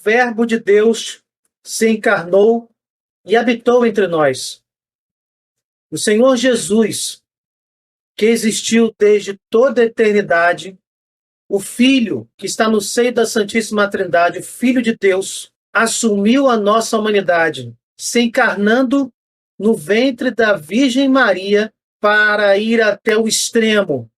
Verbo de Deus se encarnou e habitou entre nós. O Senhor Jesus, que existiu desde toda a eternidade, o Filho que está no seio da Santíssima Trindade, o Filho de Deus, assumiu a nossa humanidade, se encarnando no ventre da Virgem Maria para ir até o extremo,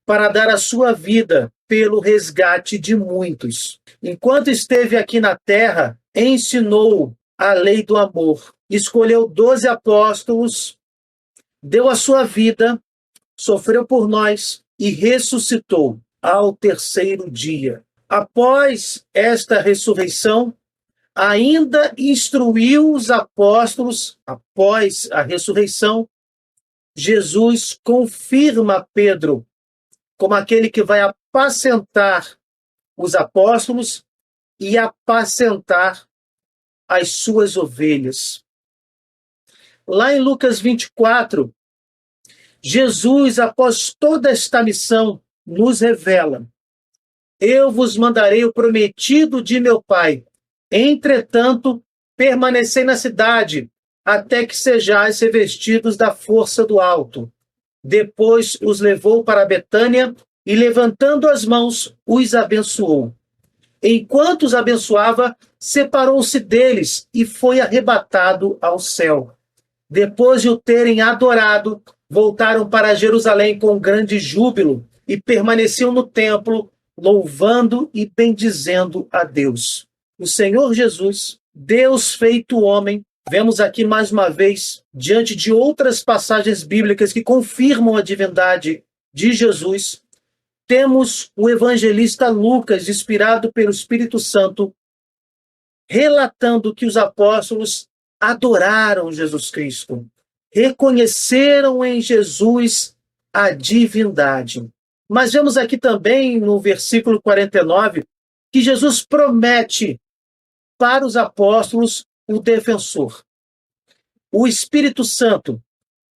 para dar a sua vida pelo resgate de muitos. Enquanto esteve aqui na terra, ensinou a lei do amor, escolheu 12 apóstolos, deu a sua vida, sofreu por nós e ressuscitou ao terceiro dia. Após esta ressurreição, ainda instruiu os apóstolos. Após a ressurreição, Jesus confirma Pedro como aquele que vai apacentar os apóstolos e apacentar as suas ovelhas. Lá em Lucas 24, Jesus, após toda esta missão, nos revela: eu vos mandarei o prometido de meu Pai. Entretanto, permanecei na cidade, até que sejais revestidos da força do alto. Depois os levou para Betânia e, levantando as mãos, os abençoou. Enquanto os abençoava, separou-se deles e foi arrebatado ao céu. Depois de o terem adorado, voltaram para Jerusalém com grande júbilo e permaneciam no templo, louvando e bendizendo a Deus. O Senhor Jesus, Deus feito homem, vemos aqui mais uma vez, diante de outras passagens bíblicas que confirmam a divindade de Jesus, temos o evangelista Lucas, inspirado pelo Espírito Santo, relatando que os apóstolos adoraram Jesus Cristo, reconheceram em Jesus a divindade. Mas vemos aqui também, no versículo 49, que Jesus promete para os apóstolos o defensor, o Espírito Santo,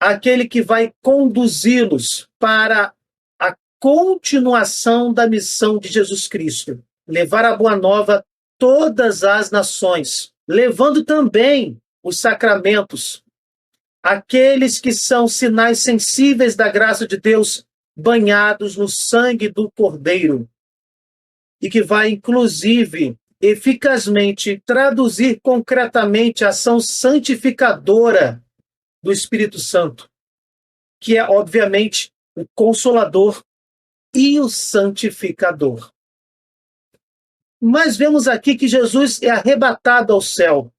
aquele que vai conduzi-los para a continuação da missão de Jesus Cristo, levar a boa nova a todas as nações, levando também os sacramentos, aqueles que são sinais sensíveis da graça de Deus, banhados no sangue do Cordeiro, e que vai, inclusive, eficazmente traduzir concretamente a ação santificadora do Espírito Santo, que é, obviamente, o Consolador e o Santificador. Mas vemos aqui que Jesus é arrebatado ao céu.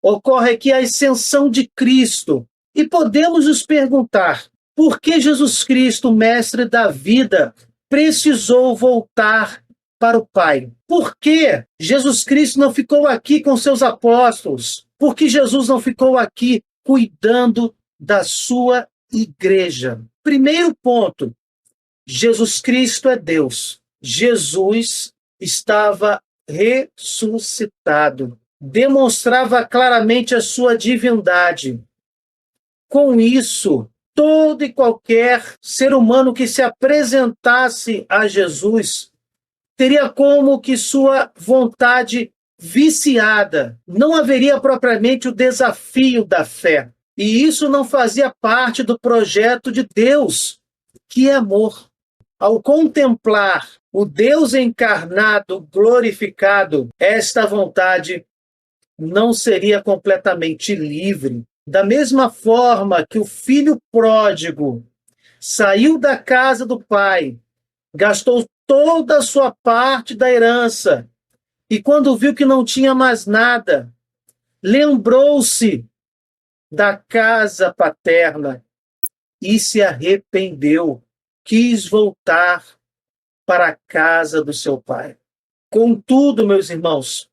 Ocorre aqui a ascensão de Cristo. E podemos nos perguntar, por que Jesus Cristo, mestre da vida, precisou voltar para o Pai? Por que Jesus Cristo não ficou aqui com seus apóstolos? Por que Jesus não ficou aqui cuidando da sua igreja? Primeiro ponto, Jesus Cristo é Deus. Jesus estava ressuscitado. Demonstrava claramente a sua divindade. Com isso, todo e qualquer ser humano que se apresentasse a Jesus teria como que sua vontade viciada. Não haveria propriamente o desafio da fé. E isso não fazia parte do projeto de Deus, que é amor. Ao contemplar o Deus encarnado, glorificado, esta vontade não seria completamente livre. Da mesma forma que o filho pródigo saiu da casa do pai, gastou toda a sua parte da herança, e quando viu que não tinha mais nada, lembrou-se da casa paterna e se arrependeu, quis voltar para a casa do seu pai. Contudo, meus irmãos,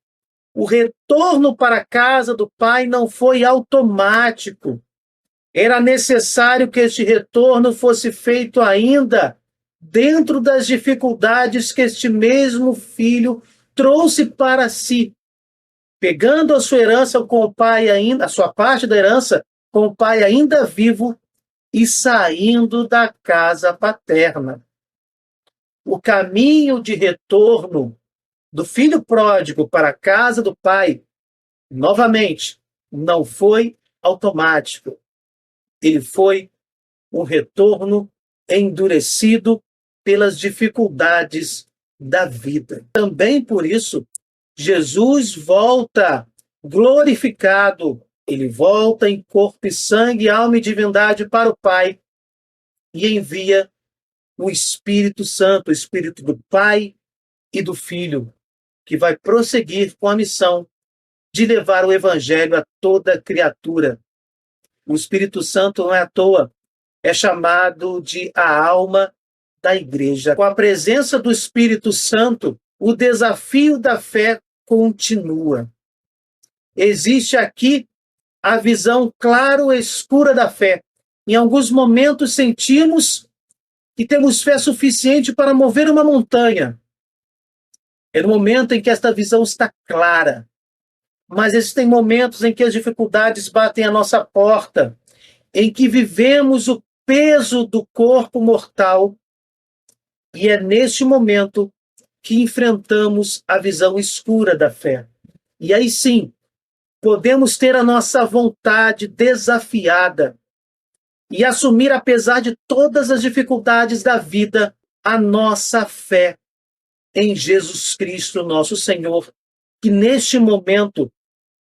o retorno para a casa do pai não foi automático. Era necessário que este retorno fosse feito ainda dentro das dificuldades que este mesmo filho trouxe para si, pegando a sua herança com o pai ainda, a sua parte da herança com o pai ainda vivo e saindo da casa paterna. O caminho de retorno do filho pródigo para a casa do pai, novamente, não foi automático. Ele foi um retorno endurecido pelas dificuldades da vida. Também por isso, Jesus volta glorificado. Ele volta em corpo e sangue, alma e divindade para o Pai e envia o Espírito Santo, o Espírito do Pai e do Filho, que vai prosseguir com a missão de levar o Evangelho a toda criatura. O Espírito Santo não é à toa, é chamado de a alma da igreja. Com a presença do Espírito Santo, o desafio da fé continua. Existe aqui a visão claro-escura da fé. Em alguns momentos sentimos que temos fé suficiente para mover uma montanha. É no momento em que esta visão está clara. Mas existem momentos em que as dificuldades batem à nossa porta, em que vivemos o peso do corpo mortal, e é neste momento que enfrentamos a visão escura da fé. E aí sim, podemos ter a nossa vontade desafiada e assumir, apesar de todas as dificuldades da vida, a nossa fé em Jesus Cristo, nosso Senhor, que neste momento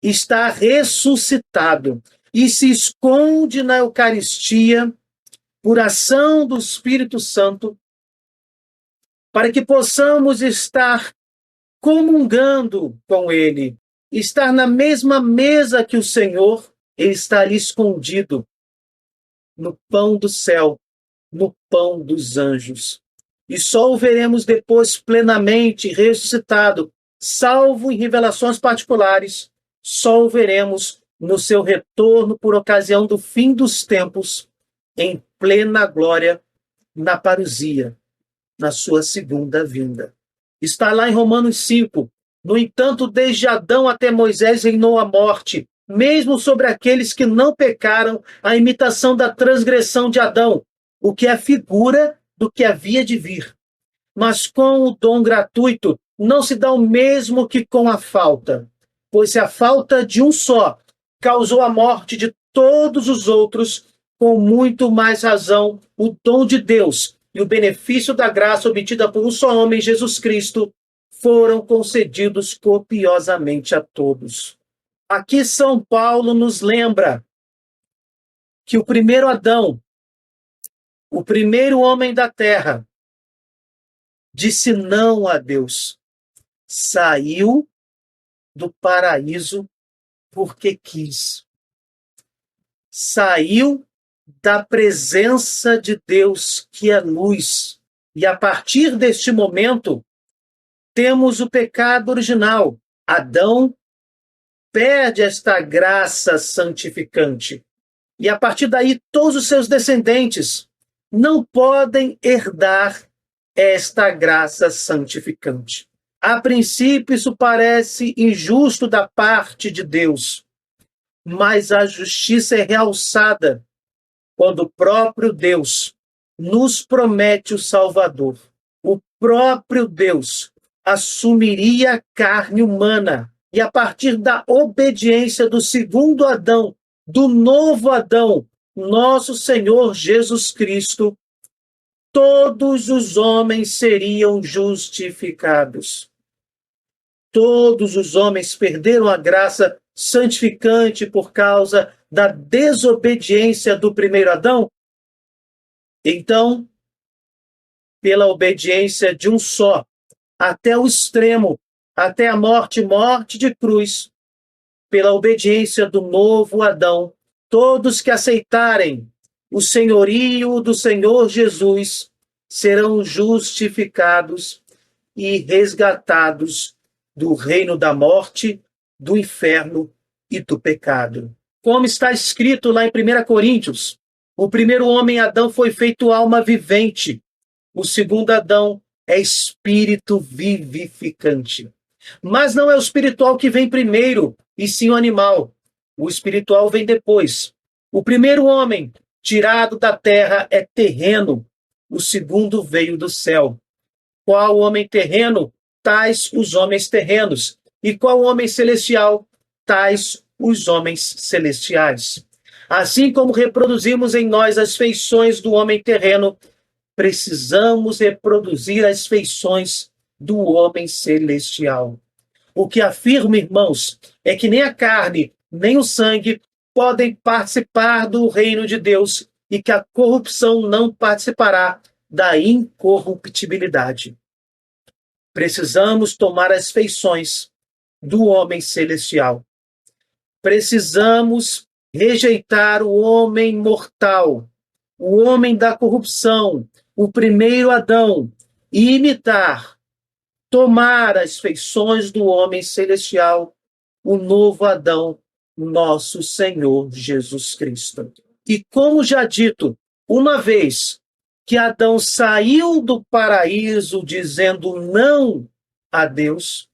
está ressuscitado e se esconde na Eucaristia por ação do Espírito Santo, para que possamos estar comungando com Ele, estar na mesma mesa que o Senhor. Ele está ali escondido no pão do céu, no pão dos anjos. E só o veremos depois plenamente ressuscitado, salvo em revelações particulares, só o veremos no seu retorno por ocasião do fim dos tempos, em plena glória, na parousia, na sua segunda vinda. Está lá em Romanos 5. No entanto, desde Adão até Moisés reinou a morte, mesmo sobre aqueles que não pecaram, a imitação da transgressão de Adão, o que é figura do que havia de vir. Mas com o dom gratuito não se dá o mesmo que com a falta, pois se a falta de um só causou a morte de todos os outros, com muito mais razão o dom de Deus e o benefício da graça obtida por um só homem, Jesus Cristo, foram concedidos copiosamente a todos. Aqui São Paulo nos lembra que o primeiro Adão, o primeiro homem da terra, disse não a Deus. Saiu do paraíso porque quis. Saiu da presença de Deus, que é luz. E a partir deste momento, temos o pecado original. Adão perde esta graça santificante. E a partir daí, todos os seus descendentes não podem herdar esta graça santificante. A princípio, isso parece injusto da parte de Deus, mas a justiça é realçada quando o próprio Deus nos promete o Salvador. O próprio Deus assumiria a carne humana e, a partir da obediência do segundo Adão, do novo Adão, nosso Senhor Jesus Cristo, todos os homens seriam justificados. Todos os homens perderam a graça santificante por causa da desobediência do primeiro Adão. Então, pela obediência de um só, até o extremo, até a morte, morte de cruz, pela obediência do novo Adão, todos que aceitarem o senhorio do Senhor Jesus serão justificados e resgatados do reino da morte, do inferno e do pecado. Como está escrito lá em 1 Coríntios, o primeiro homem, Adão, foi feito alma vivente. O segundo Adão é espírito vivificante. Mas não é o espiritual que vem primeiro, e sim o animal. O espiritual vem depois. O primeiro homem, tirado da terra, é terreno. O segundo veio do céu. Qual homem terreno? tais os homens terrenos, e qual homem celestial, tais os homens celestiais. Assim como reproduzimos em nós as feições do homem terreno, precisamos reproduzir as feições do homem celestial. O que afirmo, irmãos, é que nem a carne, nem o sangue podem participar do reino de Deus e que a corrupção não participará da incorruptibilidade. Precisamos tomar as feições do homem celestial. Precisamos rejeitar o homem mortal, o homem da corrupção, o primeiro Adão, e imitar, tomar as feições do homem celestial, o novo Adão, nosso Senhor Jesus Cristo. E como já dito, uma vez que Adão saiu do paraíso dizendo não a Deus,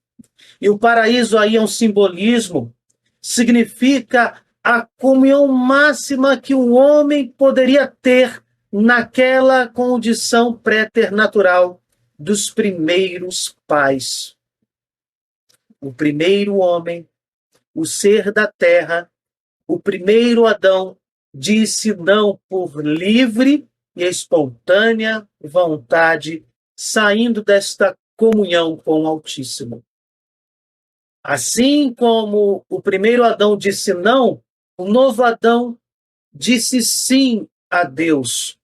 e o paraíso aí é um simbolismo, significa a comunhão máxima que o homem poderia ter naquela condição préternatural dos primeiros pais. O primeiro homem, o ser da terra, o primeiro Adão, disse não por livre e espontânea vontade, saindo desta comunhão com o Altíssimo. Assim como o primeiro Adão disse não, o novo Adão disse sim a Deus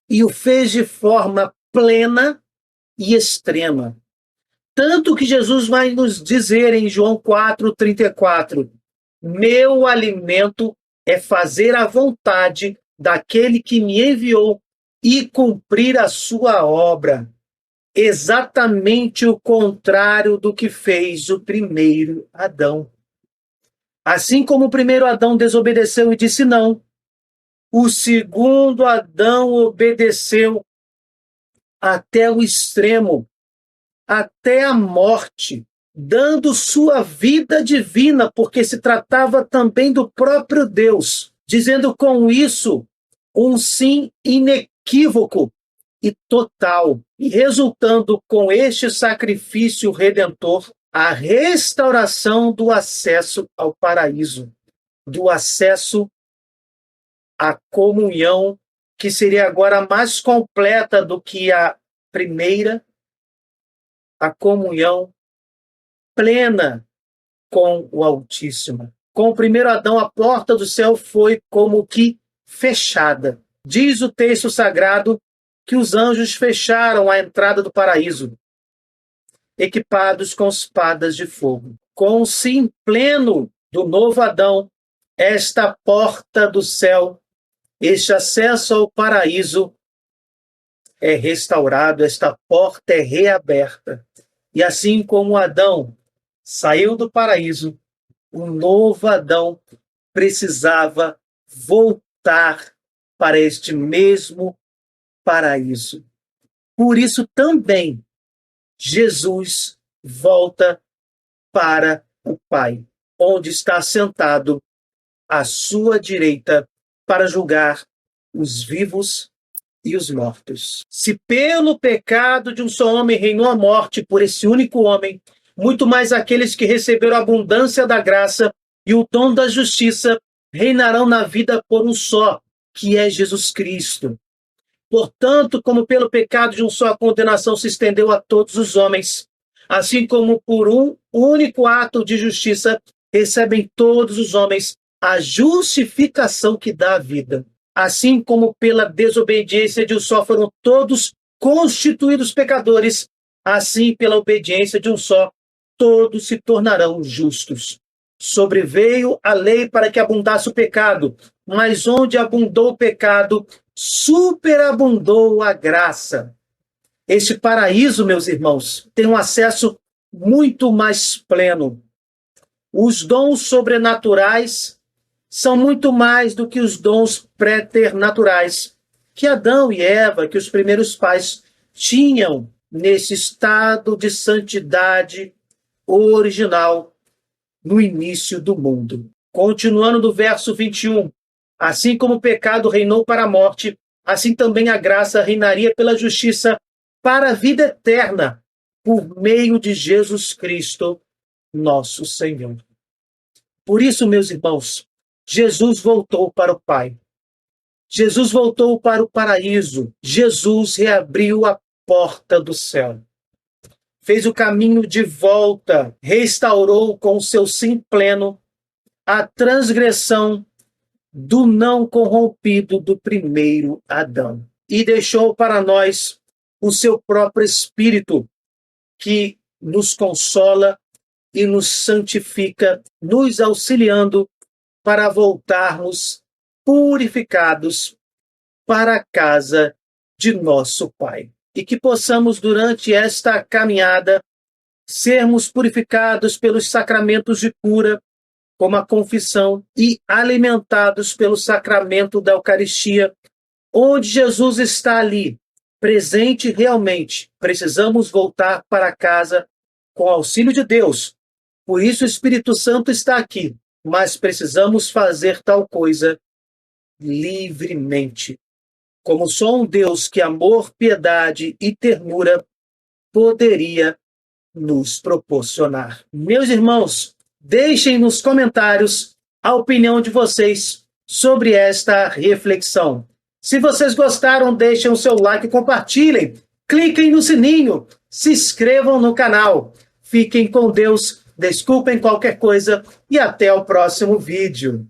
e o fez de forma plena e extrema. Tanto que Jesus vai nos dizer em João 4:34, meu alimento é fazer a vontade daquele que me enviou e cumprir a sua obra. Exatamente o contrário do que fez o primeiro Adão. Assim como o primeiro Adão desobedeceu e disse não, o segundo Adão obedeceu até o extremo, até a morte, dando sua vida divina, porque se tratava também do próprio Deus, dizendo com isso um sim inequívoco e total, e resultando com este sacrifício redentor a restauração do acesso ao paraíso, do acesso à comunhão, que seria agora mais completa do que a primeira, a comunhão plena com o Altíssimo. Com o primeiro Adão, a porta do céu foi como que fechada. Diz o texto sagrado que os anjos fecharam a entrada do paraíso, equipados com espadas de fogo. Com o sim pleno do novo Adão, esta porta do céu, este acesso ao paraíso é restaurado, esta porta é reaberta. E assim como Adão saiu do paraíso, o novo Adão precisava voltar para este mesmo paraíso. Por isso também Jesus volta para o Pai, onde está sentado à sua direita para julgar os vivos e os mortos. Se pelo pecado de um só homem reinou a morte por esse único homem, muito mais aqueles que receberam a abundância da graça e o dom da justiça reinarão na vida por um só, que é Jesus Cristo. Portanto, como pelo pecado de um só a condenação se estendeu a todos os homens, assim como por um único ato de justiça recebem todos os homens a justificação que dá a vida. Assim como pela desobediência de um só foram todos constituídos pecadores, assim pela obediência de um só todos se tornarão justos. Sobreveio a lei para que abundasse o pecado, mas onde abundou o pecado, superabundou a graça. Este paraíso, meus irmãos, tem um acesso muito mais pleno. Os dons sobrenaturais são muito mais do que os dons préternaturais que Adão e Eva, que os primeiros pais tinham nesse estado de santidade original no início do mundo. Continuando do verso 21, assim como o pecado reinou para a morte, assim também a graça reinaria pela justiça para a vida eterna, por meio de Jesus Cristo, nosso Senhor. Por isso, meus irmãos, Jesus voltou para o Pai. Jesus voltou para o paraíso. Jesus reabriu a porta do céu. Fez o caminho de volta, restaurou com o seu sim pleno a transgressão do não corrompido do primeiro Adão. E deixou para nós o seu próprio Espírito, que nos consola e nos santifica, nos auxiliando para voltarmos purificados para a casa de nosso Pai. E que possamos, durante esta caminhada, sermos purificados pelos sacramentos de cura, como a confissão, e alimentados pelo sacramento da Eucaristia, onde Jesus está ali, presente realmente. Precisamos voltar para casa com o auxílio de Deus. Por isso o Espírito Santo está aqui, mas precisamos fazer tal coisa livremente. Como só um Deus que amor, piedade e ternura poderia nos proporcionar. Meus irmãos, deixem nos comentários a opinião de vocês sobre esta reflexão. Se vocês gostaram, deixem o seu like e compartilhem. Cliquem no sininho, se inscrevam no canal. Fiquem com Deus, desculpem qualquer coisa e até o próximo vídeo.